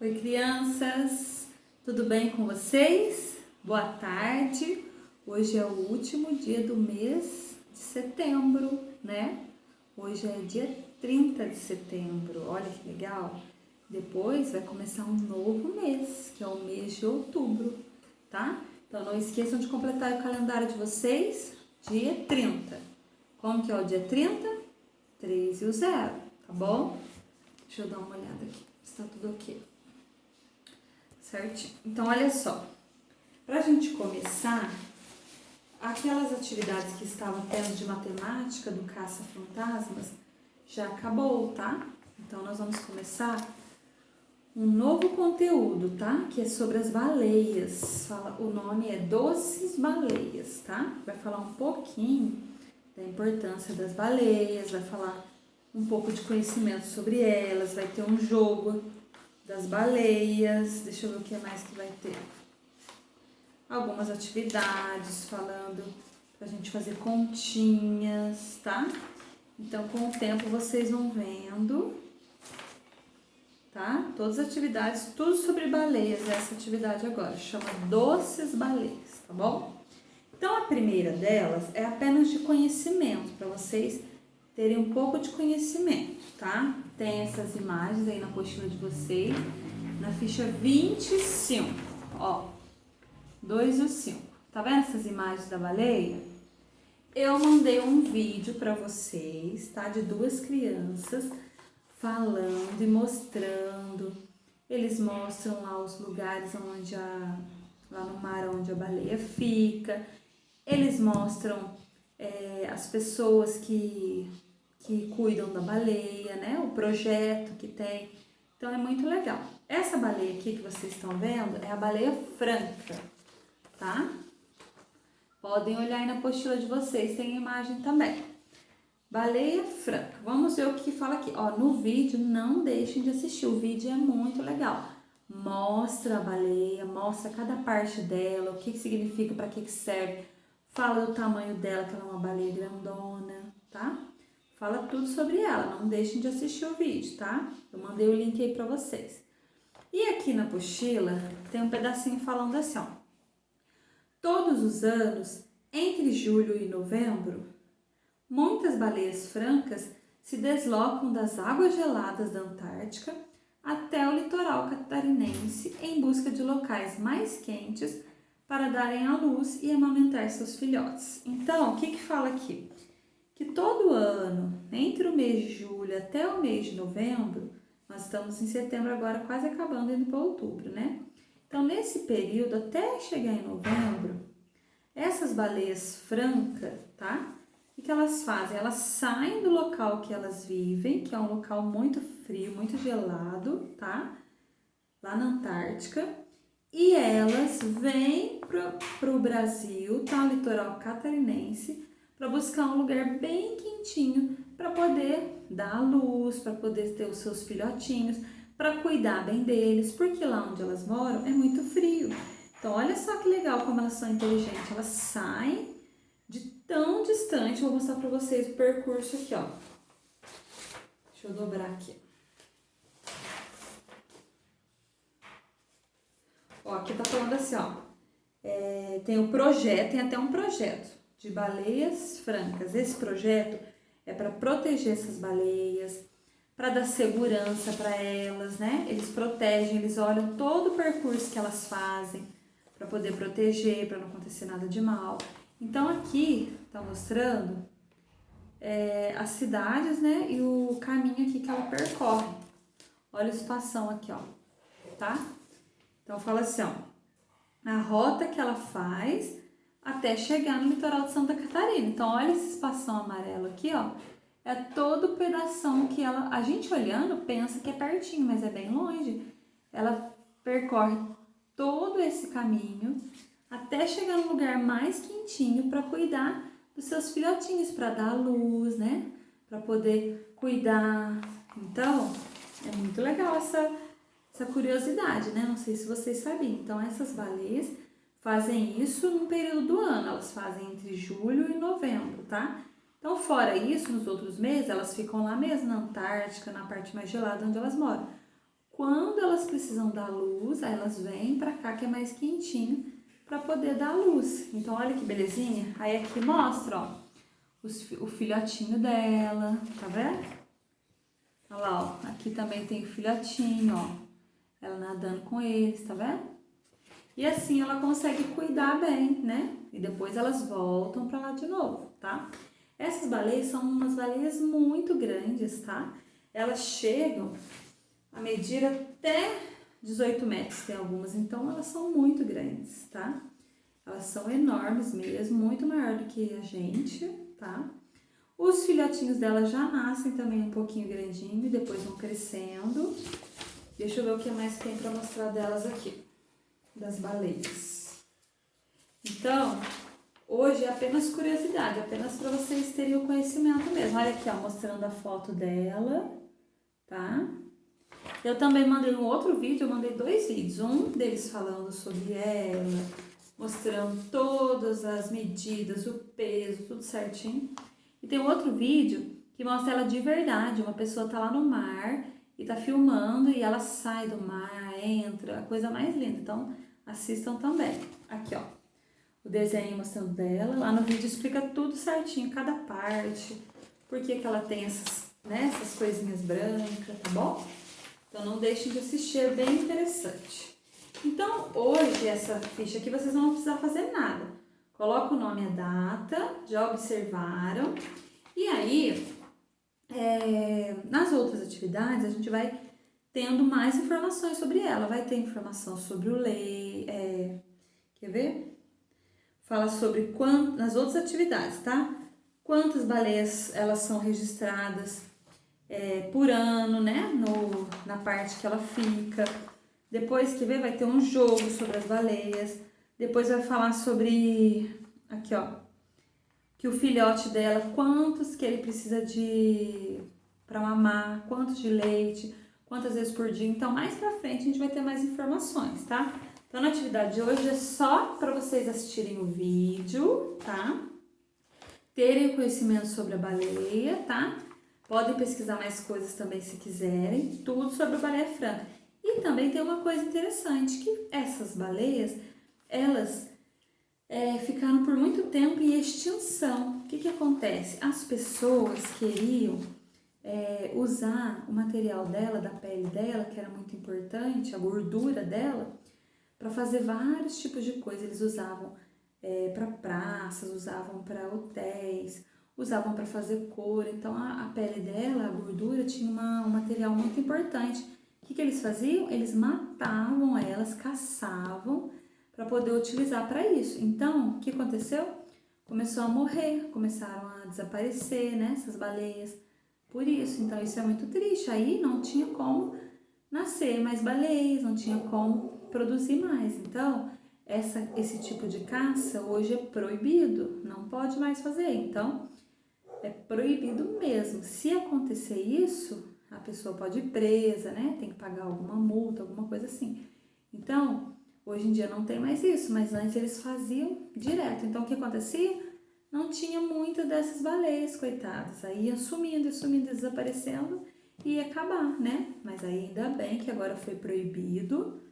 Oi, crianças! Tudo bem com vocês? Boa tarde! Hoje é o último dia do mês de setembro, né? Hoje é dia 30 de setembro, olha que legal! Depois vai começar um novo mês, que é o mês de outubro, tá? Então não esqueçam de completar o calendário de vocês, dia 30. Como que é o dia 30? 3 e o 0, tá bom? Deixa eu dar uma olhada aqui, está tudo ok. Certinho. Então, olha só. Para a gente começar, aquelas atividades que estavam tendo de matemática do caça-fantasmas já acabou, tá? Então, nós vamos começar um novo conteúdo, tá? Que é sobre as baleias. O nome é Doces Baleias, tá? Vai falar um pouquinho da importância das baleias, vai falar um pouco de conhecimento sobre elas, vai ter um jogo das baleias, deixa eu ver o que mais que vai ter. Algumas atividades falando pra gente fazer continhas, tá? Então, com o tempo vocês vão vendo, tá? Todas as atividades, tudo sobre baleias, essa atividade agora, chama Doces Baleias, tá bom? Então, a primeira delas é apenas de conhecimento, para vocês terem um pouco de conhecimento, tá? Tem essas imagens aí na apostila de vocês, na ficha 25, ó, 2 e o 5. Tá vendo essas imagens da baleia? Eu mandei um vídeo para vocês, tá? De duas crianças falando e mostrando. Eles mostram lá os lugares onde lá no mar onde a baleia fica. Eles mostram as pessoas que cuidam da baleia, né? O projeto que tem. Então é muito legal. Essa baleia aqui que vocês estão vendo é a baleia franca, tá? Podem olhar aí na apostila de vocês, tem imagem também. Baleia franca. Vamos ver o que fala aqui. Ó, no vídeo, não deixem de assistir. O vídeo é muito legal. Mostra a baleia, mostra cada parte dela, o que significa, para que serve. Fala do tamanho dela, que ela é uma baleia grandona, tá? Fala tudo sobre ela, não deixem de assistir o vídeo, tá? Eu mandei o link aí pra vocês. E aqui na apostila tem um pedacinho falando assim, ó. Todos os anos, entre julho e novembro, muitas baleias francas se deslocam das águas geladas da Antártica até o litoral catarinense em busca de locais mais quentes para darem à luz e amamentar seus filhotes. Então, o que fala aqui? Que todo ano, entre o mês de julho até o mês de novembro, nós estamos em setembro agora, quase acabando, indo para outubro, né? Então, nesse período, até chegar em novembro, essas baleias francas, tá? O que elas fazem? Elas saem do local que elas vivem, que é um local muito frio, muito gelado, tá? Lá na Antártica. E elas vêm para o Brasil, tá? O litoral catarinense, para buscar um lugar bem quentinho para poder dar à luz, para poder ter os seus filhotinhos, para cuidar bem deles, porque lá onde elas moram é muito frio. Então, olha só que legal como elas são inteligentes. Elas saem de tão distante. Vou mostrar para vocês o percurso aqui, ó. Deixa eu dobrar aqui. Ó, aqui tá falando assim, ó. Tem o projeto, tem até um projeto de baleias francas. Esse projeto é para proteger essas baleias, para dar segurança para elas, né? Eles protegem, eles olham todo o percurso que elas fazem para poder proteger, para não acontecer nada de mal. Então aqui tá mostrando as cidades, né? E o caminho aqui que ela percorre. Olha a situação aqui, ó, tá? Então fala assim, ó, a rota que ela faz até chegar no litoral de Santa Catarina. Então olha esse espação amarelo aqui, ó, é todo o pedação que a gente olhando pensa que é pertinho, mas é bem longe. Ela percorre todo esse caminho até chegar no lugar mais quentinho para cuidar dos seus filhotinhos, para dar luz, né? Para poder cuidar. Então, é muito legal essa curiosidade, né? Não sei se vocês sabiam. Então, essas baleias fazem isso num período do ano. Elas fazem entre julho e novembro, tá? Então, fora isso, nos outros meses, elas ficam lá mesmo, na Antártica, na parte mais gelada onde elas moram. Quando elas precisam dar luz, aí elas vêm pra cá que é mais quentinho para poder dar luz. Então, olha que belezinha. Aí aqui mostra, ó, o filhotinho dela, tá vendo? Olha lá, ó, aqui também tem o filhotinho, ó, ela nadando com eles, tá vendo? E assim ela consegue cuidar bem, né? E depois elas voltam para lá de novo, tá? Essas baleias são umas baleias muito grandes, tá? Elas chegam a medir até 18 metros, tem algumas, então elas são muito grandes, tá? Elas são enormes mesmo, muito maior do que a gente, tá? Os filhotinhos dela já nascem também um pouquinho grandinho e depois vão crescendo. Deixa eu ver o que mais tem para mostrar delas aqui, das baleias. Então, hoje é apenas curiosidade, apenas para vocês terem o conhecimento mesmo. Olha aqui, ó, mostrando a foto dela, tá? Eu também mandei um outro vídeo, eu mandei 2 vídeos. Um deles falando sobre ela, mostrando todas as medidas, o peso, tudo certinho. E tem outro vídeo que mostra ela de verdade. Uma pessoa tá lá no mar e tá filmando e ela sai do mar, entra, a coisa mais linda. Então, assistam também. Aqui, ó, o desenho mostrando dela. Lá no vídeo explica tudo certinho, cada parte, por que ela tem essas, né, essas coisinhas brancas, tá bom? Então, não deixem de assistir, é bem interessante. Então, hoje, essa ficha aqui, vocês não vão precisar fazer nada. Coloca o nome e a data, já observaram. E aí, nas outras atividades, a gente vai tendo mais informações sobre ela. Vai ter informação sobre o quer ver? Fala sobre nas outras atividades, tá? Quantas baleias elas são registradas por ano, né? Na parte que ela fica. Depois, quer ver? Vai ter um jogo sobre as baleias. Depois vai falar sobre, aqui ó, que o filhote dela, quantos que ele precisa para mamar, quantos de leite, quantas vezes por dia. Então, mais pra frente a gente vai ter mais informações, tá? Então, na atividade de hoje é só para vocês assistirem o vídeo, tá? Terem conhecimento sobre a baleia, tá? Podem pesquisar mais coisas também se quiserem, tudo sobre a baleia franca. E também tem uma coisa interessante, que essas baleias, elas ficaram por muito tempo em extinção. O que acontece? As pessoas queriam usar o material dela, da pele dela, que era muito importante, a gordura dela, para fazer vários tipos de coisas. Eles usavam para praças, usavam para hotéis, usavam para fazer couro. Então, a pele dela, a gordura, tinha um material muito importante. O que eles faziam? Eles matavam elas, caçavam, para poder utilizar para isso. Então, o que aconteceu? Começou a morrer, começaram a desaparecer, né, essas baleias, por isso. Então, isso é muito triste. Aí não tinha como nascer mais baleias, não tinha como produzir mais. Então, esse tipo de caça hoje é proibido, não pode mais fazer. Então, é proibido mesmo. Se acontecer isso, a pessoa pode ir presa, né? Tem que pagar alguma multa, alguma coisa assim. Então, hoje em dia não tem mais isso, mas antes eles faziam direto. Então, o que acontecia? Não tinha muitas dessas baleias, coitadas. Aí ia sumindo, desaparecendo e ia acabar, né? Mas aí ainda bem que agora foi proibido.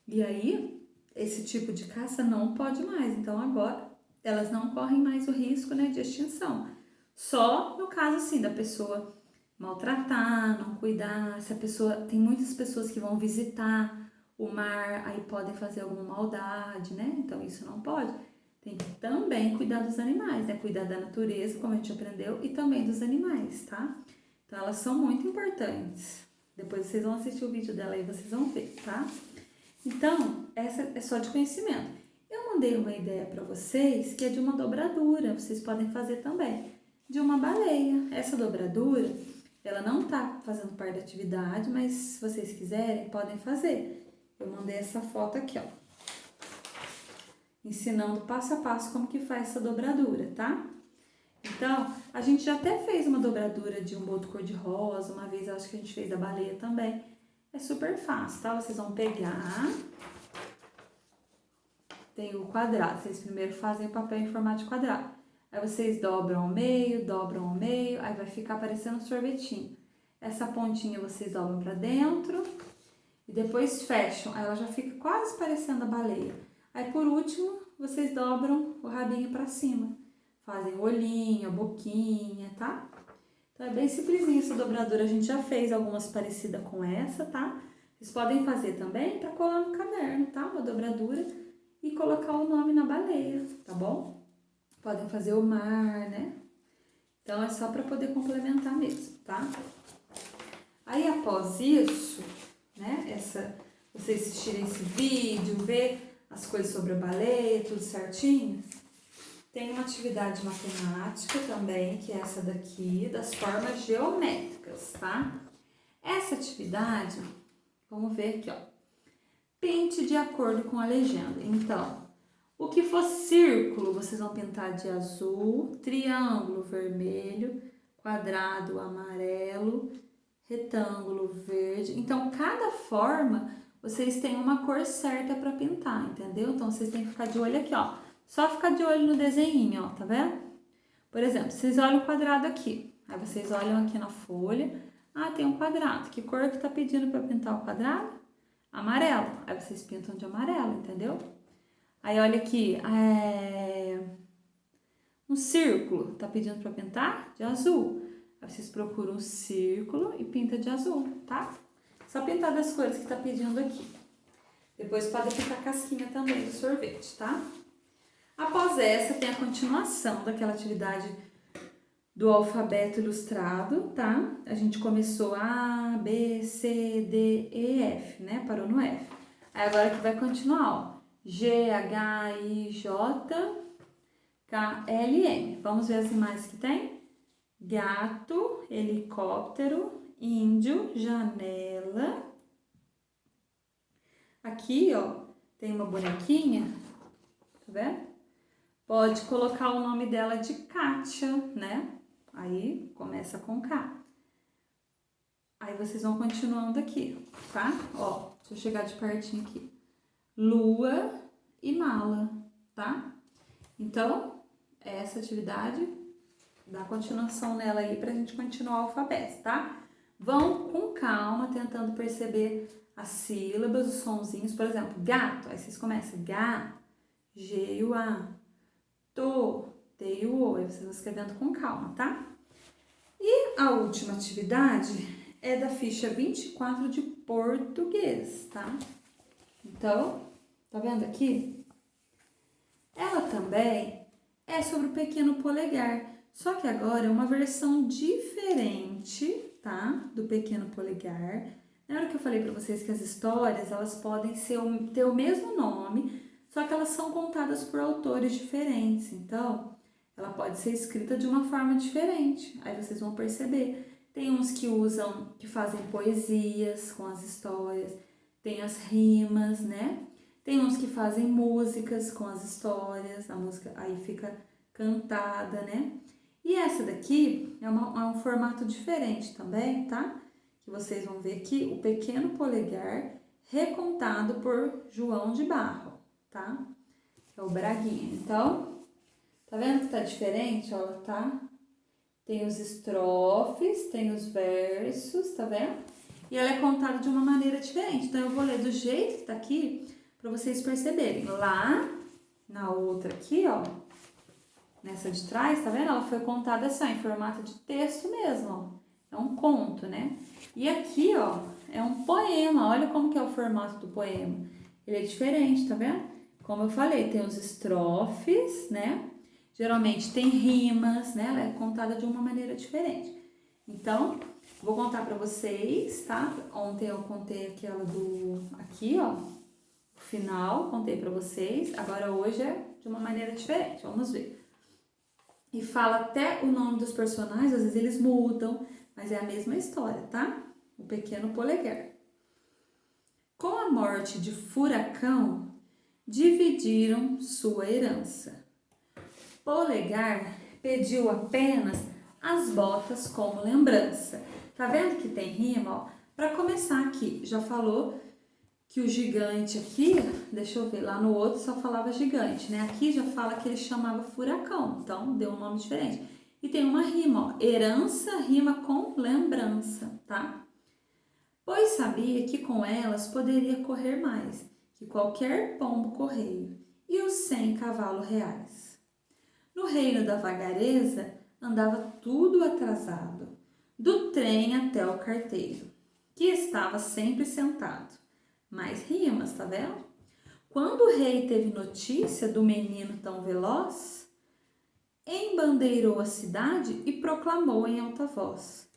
E aí, esse tipo de caça não pode mais. Então, agora, elas não correm mais o risco, né, de extinção. Só no caso, assim, da pessoa maltratar, não cuidar. Se a pessoa... Tem muitas pessoas que vão visitar o mar, aí podem fazer alguma maldade, né? Então, isso não pode. Tem que também cuidar dos animais, né? Cuidar da natureza, como a gente aprendeu, e também dos animais, tá? Então, elas são muito importantes. Depois vocês vão assistir o vídeo dela e vocês vão ver, tá? Então, essa é só de conhecimento. Eu mandei uma ideia para vocês que é de uma dobradura, vocês podem fazer também, de uma baleia. Essa dobradura, ela não tá fazendo parte da atividade, mas se vocês quiserem, podem fazer. Eu mandei essa foto aqui, ó, ensinando passo a passo como que faz essa dobradura, tá? Então, a gente já até fez uma dobradura de um boto cor-de-rosa, uma vez eu acho que a gente fez da baleia também. É super fácil, tá? Vocês vão pegar, tem o quadrado, vocês primeiro fazem o papel em formato de quadrado. Aí vocês dobram ao meio, aí vai ficar parecendo um sorvetinho. Essa pontinha vocês dobram pra dentro e depois fecham. Aí ela já fica quase parecendo a baleia. Aí por último, vocês dobram o rabinho pra cima. Fazem o olhinho, a boquinha, tá? Então é bem simplesinho essa dobradura. A gente já fez algumas parecidas com essa, tá? Vocês podem fazer também pra colar no caderno, tá? Uma dobradura e colocar o nome na baleia, tá bom? Podem fazer o mar, né? Então é só pra poder complementar mesmo, tá? Aí após isso, né? Vocês assistirem esse vídeo, ver as coisas sobre a baleia, tudo certinho. Tem uma atividade matemática também, que é essa daqui, das formas geométricas, tá? Essa atividade, vamos ver aqui, ó. Pinte de acordo com a legenda. Então, o que for círculo, vocês vão pintar de azul, triângulo vermelho, quadrado amarelo, retângulo verde. Então, cada forma, vocês têm uma cor certa para pintar, entendeu? Então, vocês têm que ficar de olho aqui, ó. Só ficar de olho no desenho, ó, tá vendo? Por exemplo, vocês olham o quadrado aqui. Aí vocês olham aqui na folha. Ah, tem um quadrado. Que cor que tá pedindo para pintar o quadrado? Amarelo. Aí vocês pintam de amarelo, entendeu? Aí olha aqui, um círculo. Tá pedindo para pintar de azul. Aí vocês procuram um círculo e pinta de azul, tá? Só pintar das cores que tá pedindo aqui. Depois pode pintar a casquinha também do sorvete, tá? Após essa, tem a continuação daquela atividade do alfabeto ilustrado, tá? A gente começou A, B, C, D, E, F, né? Parou no F. Aí agora que vai continuar, ó. G, H, I, J, K, L, M. Vamos ver as imagens que tem? Gato, helicóptero, índio, janela. Aqui, ó, tem uma bonequinha, tá vendo? Pode colocar o nome dela de Kátia, né? Aí começa com K. Aí vocês vão continuando aqui, tá? Ó, deixa eu chegar de pertinho aqui. Lua e mala, tá? Então, essa atividade, dá continuação nela aí pra gente continuar o alfabeto, tá? Vão com calma, tentando perceber as sílabas, os sonzinhos. Por exemplo, gato, aí vocês começam G, G e o A. T e o O, aí vocês vão escrevendo com calma, tá? E a última atividade é da ficha 24 de português, tá? Então, tá vendo aqui? Ela também é sobre o pequeno polegar, só que agora é uma versão diferente, tá? Do pequeno polegar. Lembra que eu falei pra vocês que as histórias, elas podem ter o mesmo nome, só que elas são contadas por autores diferentes, então ela pode ser escrita de uma forma diferente. Aí vocês vão perceber. Tem uns que fazem poesias com as histórias, tem as rimas, né? Tem uns que fazem músicas com as histórias, a música aí fica cantada, né? E essa daqui é um formato diferente também, tá? Que vocês vão ver aqui, o Pequeno Polegar, recontado por João de Barro, tá? É o Braguinha. Então, tá vendo que tá diferente, ó, tá? Tem os estrofes, tem os versos, tá vendo? E ela é contada de uma maneira diferente. Então, eu vou ler do jeito que tá aqui, pra vocês perceberem. Lá, na outra aqui, ó, nessa de trás, tá vendo? Ela foi contada assim, em formato de texto mesmo, ó. É um conto, né? E aqui, ó, é um poema. Olha como que é o formato do poema. Ele é diferente, tá vendo? Como eu falei, tem os estrofes, né? Geralmente tem rimas, né? Ela é contada de uma maneira diferente. Então, vou contar pra vocês, tá? Ontem eu contei aquela aqui, ó, o final, contei pra vocês. Agora hoje é de uma maneira diferente, vamos ver. E fala até o nome dos personagens, às vezes eles mudam, mas é a mesma história, tá? O Pequeno Polegar. Com a morte de Furacão, dividiram sua herança. Polegar pediu apenas as botas como lembrança. Tá vendo que tem rima, ó? Para começar aqui, já falou que o gigante aqui, deixa eu ver, lá no outro só falava gigante, né? Aqui já fala que ele chamava furacão, então deu um nome diferente. E tem uma rima, ó, herança rima com lembrança, tá? pois sabia que com elas poderia correr mais que qualquer pombo correio e os 100 cavalos reais. No reino da vagareza andava tudo atrasado, do trem até o carteiro, que estava sempre sentado. Mais rimas, tá vendo? Quando o rei teve notícia do menino tão veloz, embandeirou a cidade e proclamou em alta voz: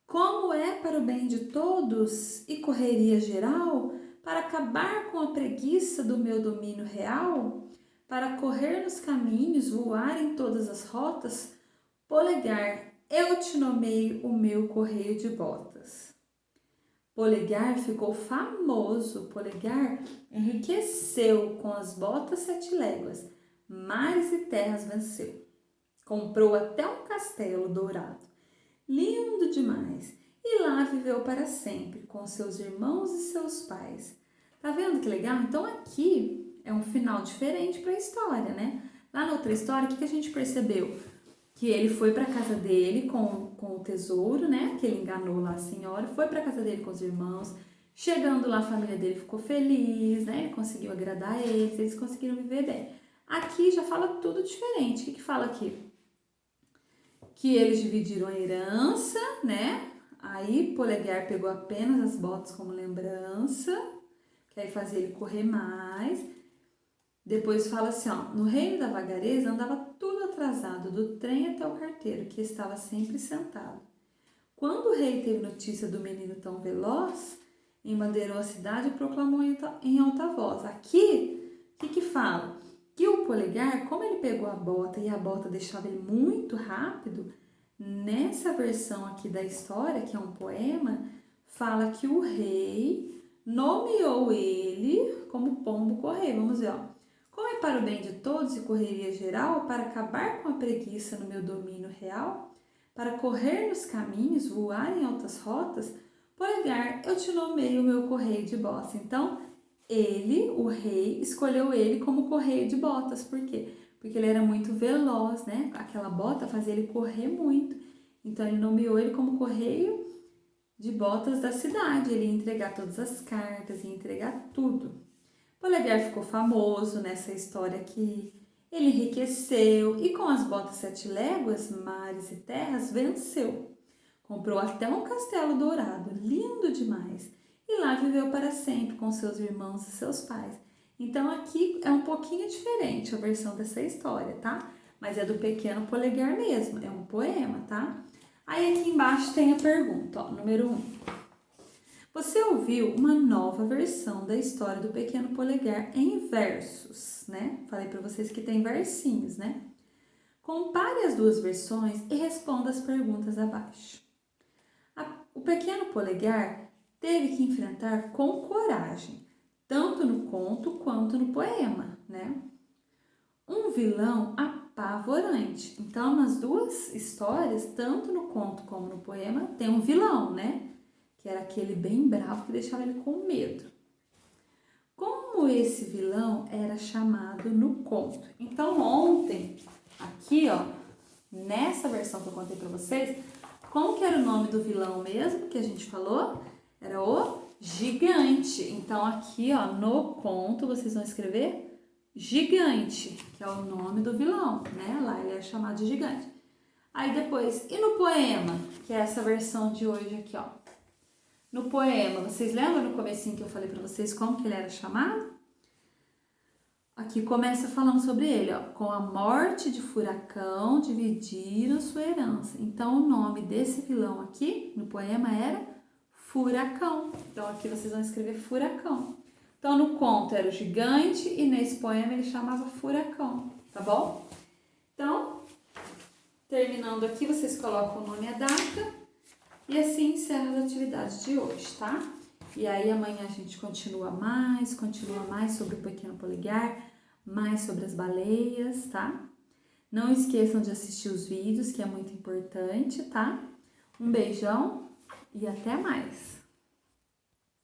como é para o bem de todos e correria geral, para acabar com a preguiça do meu domínio real, para correr nos caminhos, voar em todas as rotas, Polegar, eu te nomeio o meu correio de botas. Polegar ficou famoso, Polegar enriqueceu com as botas 7 léguas, mares e terras venceu. Comprou até um castelo dourado, lindo demais, e lá viveu para sempre com seus irmãos e seus pais. Tá vendo que legal? Então aqui é um final diferente para a história, né? Lá na outra história, o que a gente percebeu? Que ele foi para casa dele com o tesouro, né? Que ele enganou lá a senhora, foi para casa dele com os irmãos. Chegando lá, a família dele ficou feliz, né? Ele conseguiu agradar eles conseguiram viver bem. Aqui já fala tudo diferente. O que fala aqui? Que eles dividiram a herança, né? Aí Polegar pegou apenas as botas como lembrança, que aí fazia ele correr mais. Depois fala assim, ó, no reino da vagareza andava tudo atrasado, do trem até o carteiro, que estava sempre sentado. Quando o rei teve notícia do menino tão veloz, embandeirou a cidade e proclamou em alta voz. Aqui, o que fala? Que o Polegar, como ele pegou a bota e a bota deixava ele muito rápido, nessa versão aqui da história, que é um poema, fala que o rei nomeou ele como pombo correio. Vamos ver, ó. Como é para o bem de todos e correria geral, para acabar com a preguiça no meu domínio real, para correr nos caminhos, voar em altas rotas, Polegar, eu te nomeio o meu correio de botas. Então, ele, o rei, escolheu ele como correio de botas. Por quê? Porque ele era muito veloz, né? Aquela bota fazia ele correr muito. Então, ele nomeou ele como correio de botas da cidade. Ele ia entregar todas as cartas, ia entregar tudo. Polegar ficou famoso nessa história aqui. Ele enriqueceu e com as botas 7 léguas, mares e terras, venceu. Comprou até um castelo dourado, lindo demais. E lá viveu para sempre com seus irmãos e seus pais. Então aqui é um pouquinho diferente a versão dessa história, tá? Mas é do Pequeno Polegar mesmo, é um poema, tá? Aí aqui embaixo tem a pergunta, ó, número 1. Você ouviu uma nova versão da história do Pequeno Polegar em versos, né? Falei para vocês que tem versinhos, né? Compare as duas versões e responda as perguntas abaixo. O Pequeno Polegar teve que enfrentar com coragem, tanto no conto quanto no poema, né? Um vilão apavorante. Então, nas duas histórias, tanto no conto como no poema, tem um vilão, né? Que era aquele bem bravo que deixava ele com medo. Como esse vilão era chamado no conto? Então, ontem, aqui, ó, nessa versão que eu contei pra vocês, como que era o nome do vilão mesmo que a gente falou? Era o Gigante. Então, aqui, ó, no conto, vocês vão escrever Gigante, que é o nome do vilão, né? Lá ele é chamado de Gigante. Aí depois, e no poema, que é essa versão de hoje aqui, ó. No poema, vocês lembram no comecinho que eu falei para vocês como que ele era chamado? Aqui começa falando sobre ele, ó. Com a morte de Furacão, dividiram sua herança. Então, o nome desse vilão aqui, no poema, era Furacão. Então, aqui vocês vão escrever Furacão. Então, no conto era o Gigante e nesse poema ele chamava Furacão, tá bom? Então, terminando aqui, vocês colocam o nome e a data. E assim encerra as atividades de hoje, tá? E aí amanhã a gente continua mais sobre o Pequeno Polegar, mais sobre as baleias, tá? Não esqueçam de assistir os vídeos, que é muito importante, tá? Um beijão e até mais!